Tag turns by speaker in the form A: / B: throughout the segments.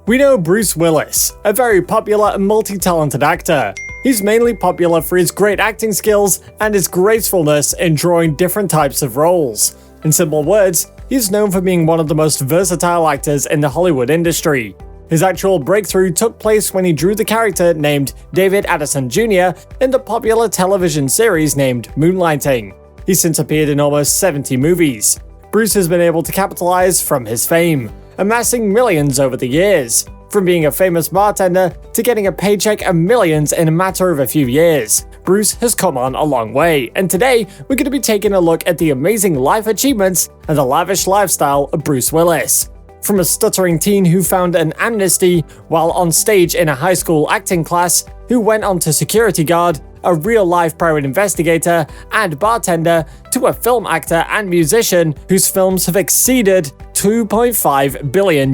A: We know Bruce Willis, a very popular and multi-talented actor. He's mainly popular for his great acting skills and his gracefulness in drawing different types of roles. In simple words, he's known for being one of the most versatile actors in the Hollywood industry. His actual breakthrough took place when he drew the character named David Addison Jr. in the popular television series named Moonlighting. He's since appeared in almost 70 movies. Bruce has been able to capitalize from his fame, amassing millions over the years. From being a famous bartender to getting a paycheck of millions in a matter of a few years, Bruce has come on a long way, and today we're going to be taking a look at the amazing life achievements and the lavish lifestyle of Bruce Willis. From a stuttering teen who found an amnesty while on stage in a high school acting class, who went on to security guard, a real-life private investigator, and bartender, to a film actor and musician whose films have exceeded $2.5 billion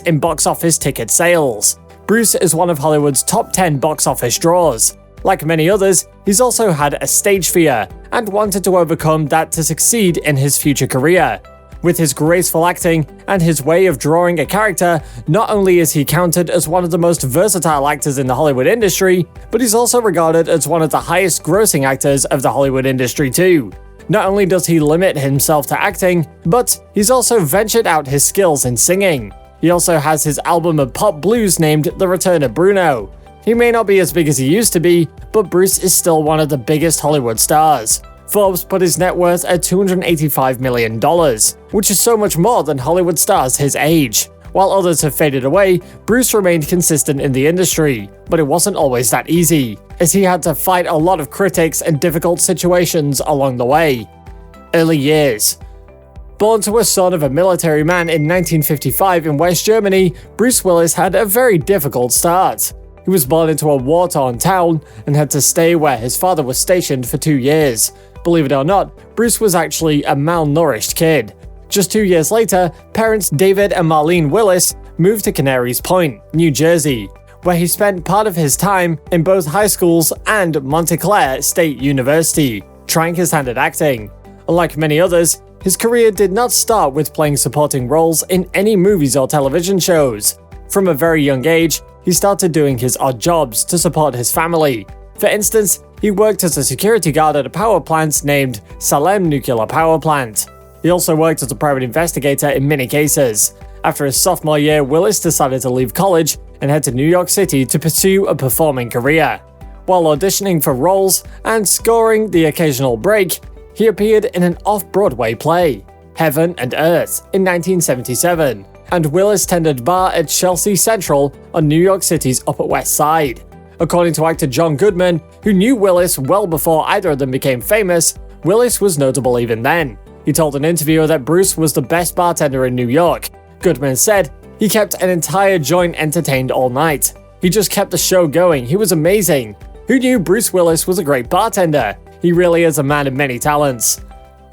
A: in box office ticket sales. Bruce is one of Hollywood's top 10 box office draws. Like many others, he's also had a stage fear and wanted to overcome that to succeed in his future career. With his graceful acting and his way of drawing a character, not only is he counted as one of the most versatile actors in the Hollywood industry, but he's also regarded as one of the highest grossing actors of the Hollywood industry too. Not only does he limit himself to acting, but he's also ventured out his skills in singing. He also has his album of pop blues named The Return of Bruno. He may not be as big as he used to be, but Bruce is still one of the biggest Hollywood stars. Forbes put his net worth at $285 million, which is so much more than Hollywood stars his age. While others have faded away, Bruce remained consistent in the industry, but it wasn't always that easy, as he had to fight a lot of critics and difficult situations along the way. Early years. Born to a son of a military man in 1955 in West Germany, Bruce Willis had a very difficult start. He was born into a war-torn town and had to stay where his father was stationed for 2 years. Believe it or not, Bruce was actually a malnourished kid. Just 2 years later, parents David and Marlene Willis moved to Canaries Point, New Jersey, where he spent part of his time in both high schools and Montclair State University, trying his hand at acting. Unlike many others, his career did not start with playing supporting roles in any movies or television shows. From a very young age, he started doing his odd jobs to support his family. For instance, he worked as a security guard at a power plant named Salem Nuclear Power Plant. He also worked as a private investigator in many cases. After his sophomore year, Willis decided to leave college and head to New York City to pursue a performing career. While auditioning for roles and scoring the occasional break, he appeared in an off-Broadway play, Heaven and Earth, in 1977, and Willis tended bar at Chelsea Central on New York City's Upper West Side. According to actor John Goodman, who knew Willis well before either of them became famous, Willis was notable even then. He told an interviewer that Bruce was the best bartender in New York. Goodman said, "He kept an entire joint entertained all night. He just kept the show going. He was amazing. Who knew Bruce Willis was a great bartender? He really is a man of many talents."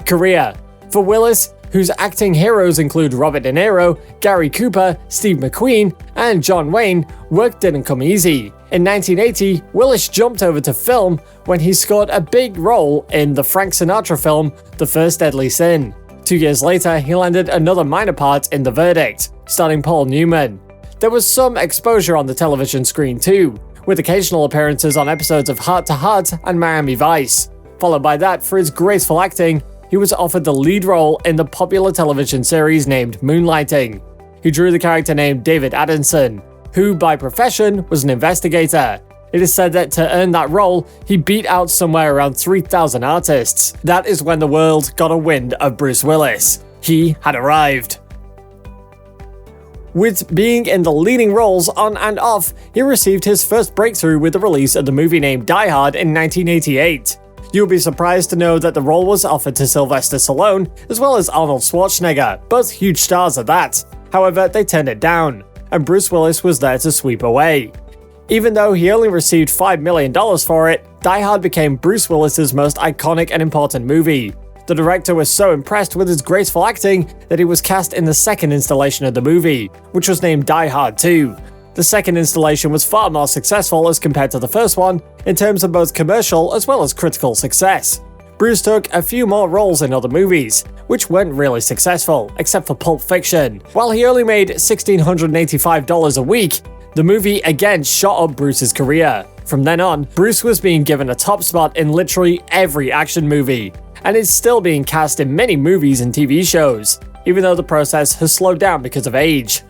A: Career. For Willis, whose acting heroes include Robert De Niro, Gary Cooper, Steve McQueen, and John Wayne, work didn't come easy. In 1980, Willis jumped over to film when he scored a big role in the Frank Sinatra film The First Deadly Sin. 2 years later, he landed another minor part in The Verdict, starring Paul Newman. There was some exposure on the television screen too, with occasional appearances on episodes of Heart to Heart and Miami Vice. Followed by that, for his graceful acting, he was offered the lead role in the popular television series named Moonlighting. He drew the character named David Addison, who by profession was an investigator. It is said that to earn that role, he beat out somewhere around 3,000 artists. That is when the world got a wind of Bruce Willis. He had arrived. With being in the leading roles on and off, he received his first breakthrough with the release of the movie named Die Hard in 1988. You'll be surprised to know that the role was offered to Sylvester Stallone, as well as Arnold Schwarzenegger, both huge stars at that. However, they turned it down, and Bruce Willis was there to sweep away. Even though he only received $5 million for it, Die Hard became Bruce Willis's most iconic and important movie. The director was so impressed with his graceful acting that he was cast in the second installation of the movie, which was named Die Hard 2. The second installation was far more successful as compared to the first one, in terms of both commercial as well as critical success. Bruce took a few more roles in other movies, which weren't really successful, except for Pulp Fiction. While he only made $1,685 a week, the movie again shot up Bruce's career. From then on, Bruce was being given a top spot in literally every action movie, and is still being cast in many movies and TV shows, even though the process has slowed down because of age.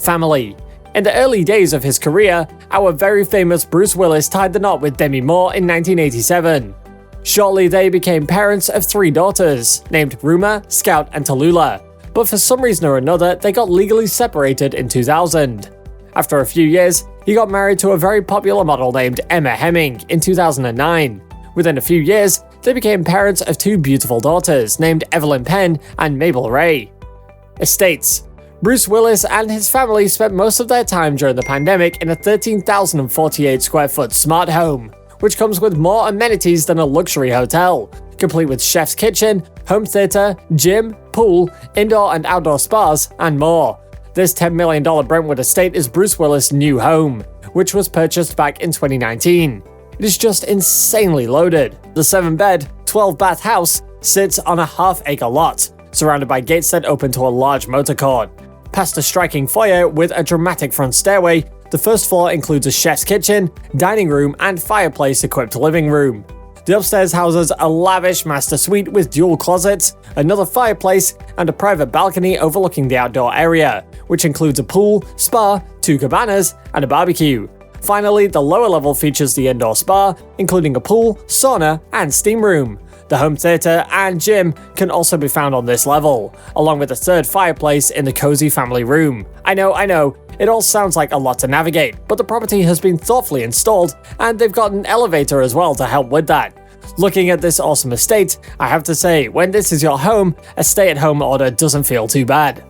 A: Family. In the early days of his career, our very famous Bruce Willis tied the knot with Demi Moore in 1987. Shortly, they became parents of 3 daughters, named Rumor, Scout, and Tallulah, but for some reason or another, they got legally separated in 2000. After a few years, he got married to a very popular model named Emma Hemming in 2009. Within a few years, they became parents of 2 beautiful daughters named Evelyn Penn and Mabel Ray. Estates. Bruce Willis and his family spent most of their time during the pandemic in a 13,048 square foot smart home, which comes with more amenities than a luxury hotel, complete with chef's kitchen, home theater, gym, pool, indoor and outdoor spas, and more. This $10 million Brentwood estate is Bruce Willis' new home, which was purchased back in 2019. It is just insanely loaded. The 7-bed, 12-bath house sits on a half-acre lot, surrounded by gates that open to a large motor court. Past a striking foyer with a dramatic front stairway, the first floor includes a chef's kitchen, dining room, and fireplace-equipped living room. The upstairs houses a lavish master suite with dual closets, another fireplace, and a private balcony overlooking the outdoor area, which includes a pool, spa, 2 cabanas, and a barbecue. Finally, the lower level features the indoor spa, including a pool, sauna, and steam room. The home theater and gym can also be found on this level, along with a 3rd fireplace in the cozy family room. I know, it all sounds like a lot to navigate, but the property has been thoughtfully installed, and they've got an elevator as well to help with that. Looking at this awesome estate, I have to say, when this is your home, a stay-at-home order doesn't feel too bad.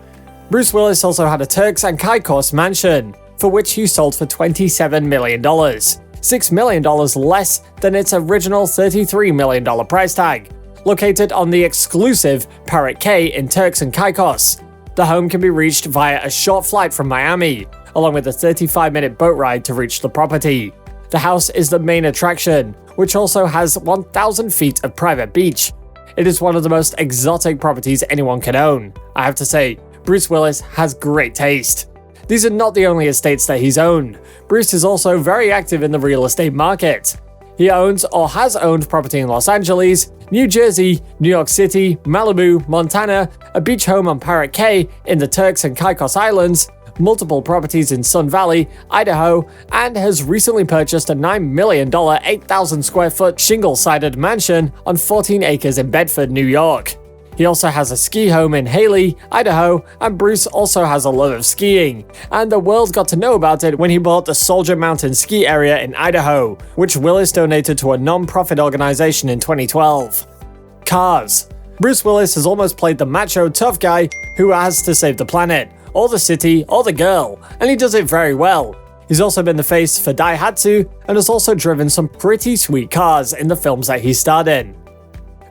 A: Bruce Willis also had a Turks and Caicos mansion, for which he sold for $27 million. $6 million less than its original $33 million price tag, located on the exclusive Parrot Cay in Turks and Caicos. The home can be reached via a short flight from Miami, along with a 35-minute boat ride to reach the property. The house is the main attraction, which also has 1,000 feet of private beach. It is one of the most exotic properties anyone can own. I have to say, Bruce Willis has great taste. These are not the only estates that he's owned. Bruce is also very active in the real estate market. He owns or has owned property in Los Angeles, New Jersey, New York City, Malibu, Montana, a beach home on Parrot Cay in the Turks and Caicos Islands, multiple properties in Sun Valley, Idaho, and has recently purchased a $9 million 8,000 square foot shingle-sided mansion on 14 acres in Bedford, New York. He also has a ski home in Haley, Idaho, and Bruce also has a love of skiing, and the world got to know about it when he bought the Soldier Mountain ski area in Idaho, which Willis donated to a non-profit organization in 2012. Cars. Bruce Willis has almost played the macho tough guy who has to save the planet, or the city, or the girl, and he does it very well. He's also been the face for Daihatsu, and has also driven some pretty sweet cars in the films that he starred in.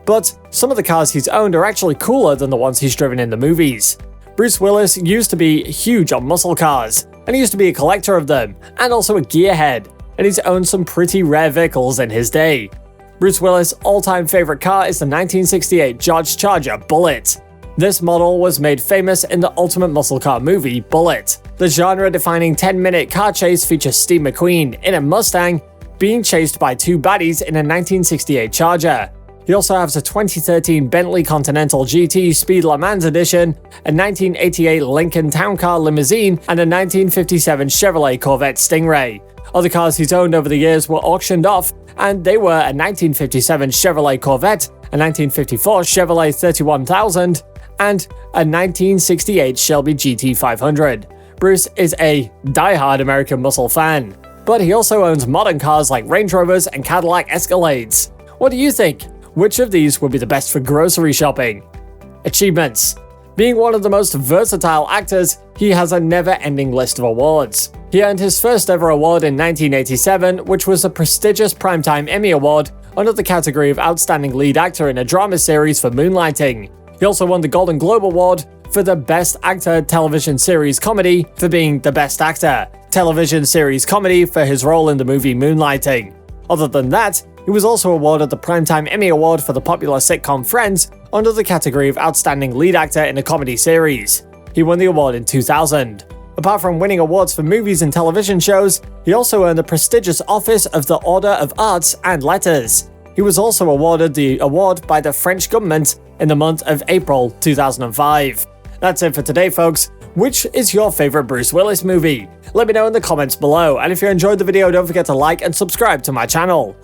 A: But some of the cars he's owned are actually cooler than the ones he's driven in the movies. Bruce Willis used to be huge on muscle cars, and he used to be a collector of them, and also a gearhead, and he's owned some pretty rare vehicles in his day. Bruce Willis' all-time favorite car is the 1968 Dodge Charger Bullet. This model was made famous in the ultimate muscle car movie, Bullet. The genre-defining 10-minute car chase features Steve McQueen in a Mustang being chased by 2 baddies in a 1968 Charger. He also has a 2013 Bentley Continental GT Speed Le Mans Edition, a 1988 Lincoln Town Car Limousine, and a 1957 Chevrolet Corvette Stingray. Other cars he's owned over the years were auctioned off, and they were a 1957 Chevrolet Corvette, a 1954 Chevrolet 31000, and a 1968 Shelby GT500. Bruce is a die-hard American muscle fan, but he also owns modern cars like Range Rovers and Cadillac Escalades. What do you think? Which of these would be the best for grocery shopping? Achievements. Being one of the most versatile actors, he has a never-ending list of awards. He earned his first ever award in 1987, which was a prestigious Primetime Emmy Award under the category of Outstanding Lead Actor in a Drama Series for Moonlighting. He also won the Golden Globe Award for the Best Actor Television Series Comedy for being the Best Actor Television Series Comedy for his role in the movie Moonlighting. Other than that, he was also awarded the Primetime Emmy Award for the popular sitcom Friends under the category of Outstanding Lead Actor in a Comedy Series. He won the award in 2000. Apart from winning awards for movies and television shows, he also earned the prestigious office of the Order of Arts and Letters. He was also awarded the award by the French government in the month of April 2005. That's it for today, folks. Which is your favorite Bruce Willis movie? Let me know in the comments below, and if you enjoyed the video, don't forget to like and subscribe to my channel.